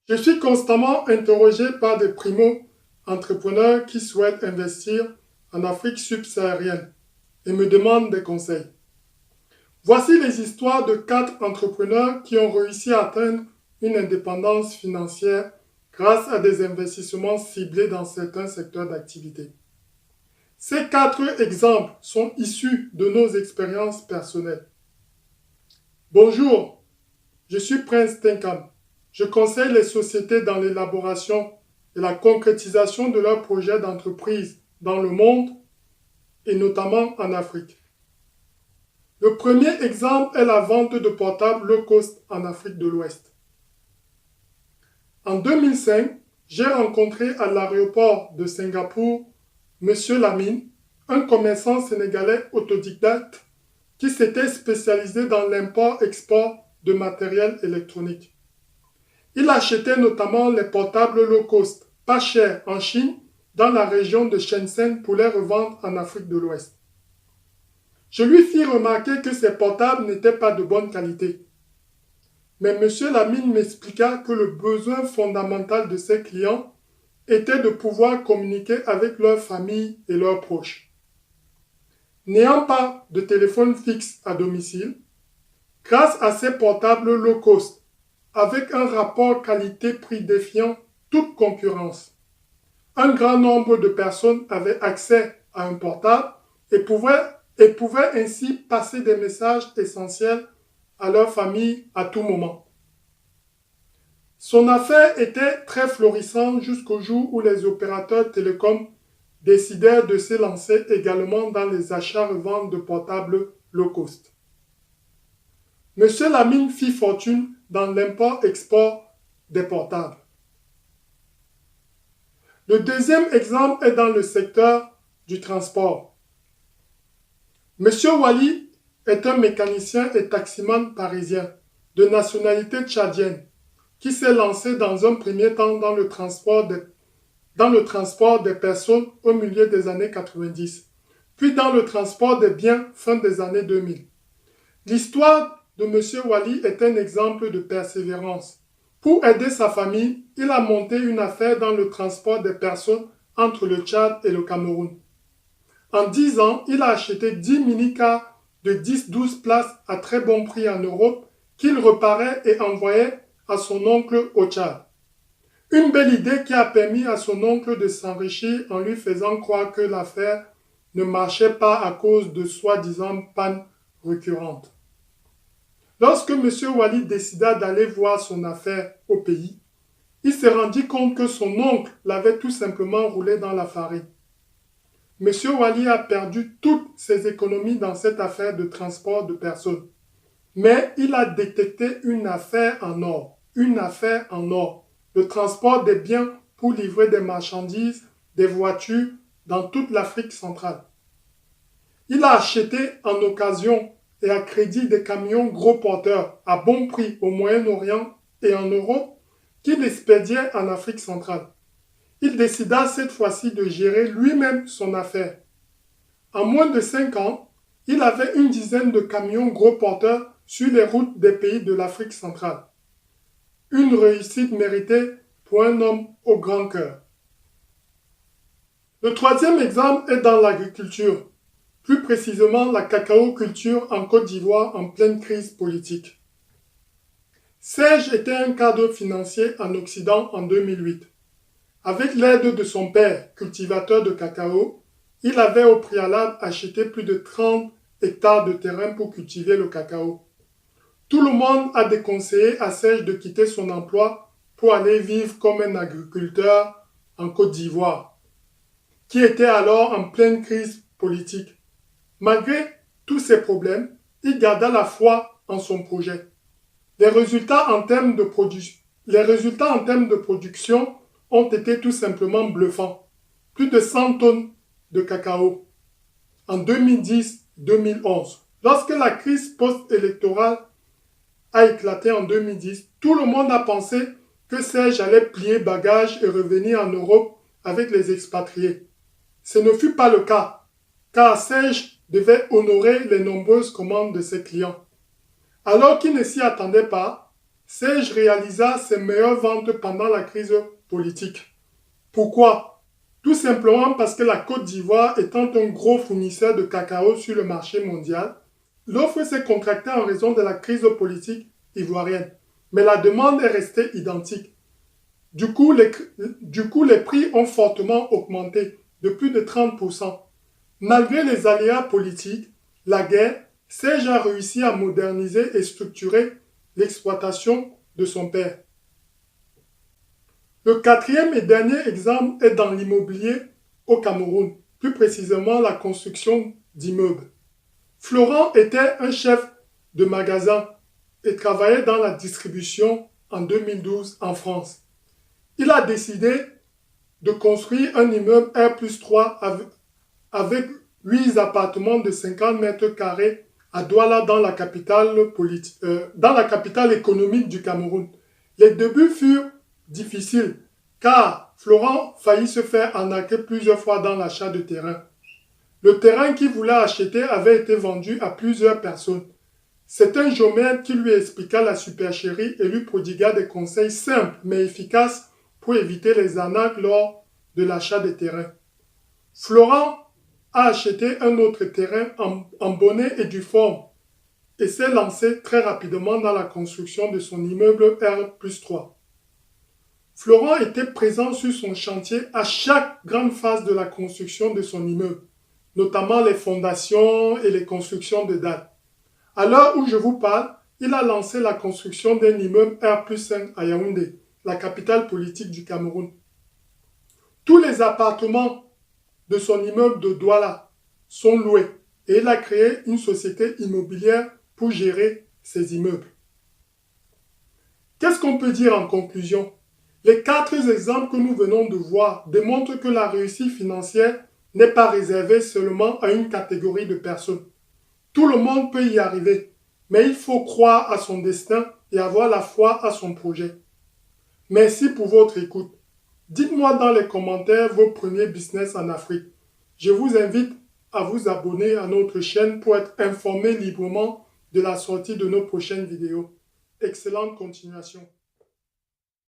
Je suis constamment interrogé par des primo-entrepreneurs qui souhaitent investir en Afrique subsaharienne et me demandent des conseils. Voici les histoires de 4 entrepreneurs qui ont réussi à atteindre une indépendance financière grâce à des investissements ciblés dans certains secteurs d'activité. Ces 4 exemples sont issus de nos expériences personnelles. Bonjour, je suis Prince Tenkam. Je conseille les sociétés dans l'élaboration et la concrétisation de leurs projets d'entreprise dans le monde et notamment en Afrique. Le premier exemple est la vente de portables low cost en Afrique de l'Ouest. En 2005, j'ai rencontré à l'aéroport de Singapour M. Lamine, un commerçant sénégalais autodidacte qui s'était spécialisé dans l'import-export de matériel électronique. Il achetait notamment les portables low cost, pas chers en Chine, dans la région de Shenzhen pour les revendre en Afrique de l'Ouest. Je lui fis remarquer que ces portables n'étaient pas de bonne qualité. Mais M. Lamine m'expliqua que le besoin fondamental de ses clients était de pouvoir communiquer avec leur famille et leurs proches. N'ayant pas de téléphone fixe à domicile, grâce à ces portables low cost, avec un rapport qualité-prix défiant toute concurrence, un grand nombre de personnes avaient accès à un portable et pouvaient ainsi passer des messages essentiels à leur famille à tout moment. Son affaire était très florissante jusqu'au jour où les opérateurs télécoms décidèrent de se lancer également dans les achats-reventes de portables low cost. M. Lamine fit fortune dans l'import-export des portables. Le deuxième exemple est dans le secteur du transport. M. Wali est un mécanicien et taximan parisien de nationalité tchadienne qui s'est lancé dans un premier temps dans le transport des personnes au milieu des années 90, puis dans le transport des biens fin des années 2000. L'histoire de M. Wali est un exemple de persévérance. Pour aider sa famille, il a monté une affaire dans le transport des personnes entre le Tchad et le Cameroun. En 10 ans, il a acheté 10 mini-cars de 10-12 places à très bon prix en Europe qu'il reparait et envoyait à son oncle au Tchad. Une belle idée qui a permis à son oncle de s'enrichir en lui faisant croire que l'affaire ne marchait pas à cause de soi-disant pannes récurrentes. Lorsque M. Wali décida d'aller voir son affaire au pays, il se rendit compte que son oncle l'avait tout simplement roulé dans la farine. M. Wali a perdu toutes ses économies dans cette affaire de transport de personnes. Mais il a détecté une affaire en or. Une affaire en or. Le transport des biens pour livrer des marchandises, des voitures dans toute l'Afrique centrale. Il a acheté en occasion et à crédit des camions gros porteurs à bon prix au Moyen-Orient et en Europe qu'il expédiait en Afrique centrale. Il décida cette fois-ci de gérer lui-même son affaire. En moins de 5 ans, il avait une dizaine de camions gros porteurs sur les routes des pays de l'Afrique centrale. Une réussite méritée pour un homme au grand cœur. Le troisième exemple est dans l'agriculture, plus précisément la cacao-culture en Côte d'Ivoire en pleine crise politique. Serge était un cadre financier en Occident en 2008. Avec l'aide de son père, cultivateur de cacao, il avait au préalable acheté plus de 30 hectares de terrain pour cultiver le cacao. Tout le monde a déconseillé à Serge de quitter son emploi pour aller vivre comme un agriculteur en Côte d'Ivoire, qui était alors en pleine crise politique. Malgré tous ces problèmes, il garda la foi en son projet. Les résultats en termes de production ont été tout simplement bluffants. Plus de 100 tonnes de cacao en 2010-2011. Lorsque la crise post-électorale a éclaté en 2010, tout le monde a pensé que Serge allait plier bagages et revenir en Europe avec les expatriés. Ce ne fut pas le cas, car Serge devait honorer les nombreuses commandes de ses clients. Alors qu'il ne s'y attendait pas, Serge réalisa ses meilleures ventes pendant la crise politique. Pourquoi? Tout simplement parce que la Côte d'Ivoire étant un gros fournisseur de cacao sur le marché mondial, l'offre s'est contractée en raison de la crise politique ivoirienne, mais la demande est restée identique. Du coup, les prix ont fortement augmenté de plus de 30%. Malgré les aléas politiques, la guerre, Serge a réussi à moderniser et structurer l'exploitation de son père. Le quatrième et dernier exemple est dans l'immobilier au Cameroun, plus précisément la construction d'immeubles. Florent était un chef de magasin et travaillait dans la distribution en 2012 en France. Il a décidé de construire un immeuble R+3 avec 8 appartements de 50 mètres carrés à Douala dans la capitale économique du Cameroun. Les débuts furent difficiles car Florent faillit se faire arnaquer plusieurs fois dans l'achat de terrain. Le terrain qu'il voulait acheter avait été vendu à plusieurs personnes. C'est un géomètre qui lui expliqua la supercherie et lui prodigua des conseils simples mais efficaces pour éviter les arnaques lors de l'achat des terrains. Florent a acheté un autre terrain en bonne et due forme et s'est lancé très rapidement dans la construction de son immeuble R+3. Florent était présent sur son chantier à chaque grande phase de la construction de son immeuble, notamment les fondations et les constructions de dalles. À l'heure où je vous parle, il a lancé la construction d'un immeuble R+5 à Yaoundé, la capitale politique du Cameroun. Tous les appartements de son immeuble de Douala sont loués et il a créé une société immobilière pour gérer ses immeubles. Qu'est-ce qu'on peut dire en conclusion? Les 4 exemples que nous venons de voir démontrent que la réussite financière n'est pas réservée seulement à une catégorie de personnes. Tout le monde peut y arriver, mais il faut croire à son destin et avoir la foi à son projet. Merci pour votre écoute. Dites-moi dans les commentaires vos premiers business en Afrique. Je vous invite à vous abonner à notre chaîne pour être informé librement de la sortie de nos prochaines vidéos. Excellente continuation.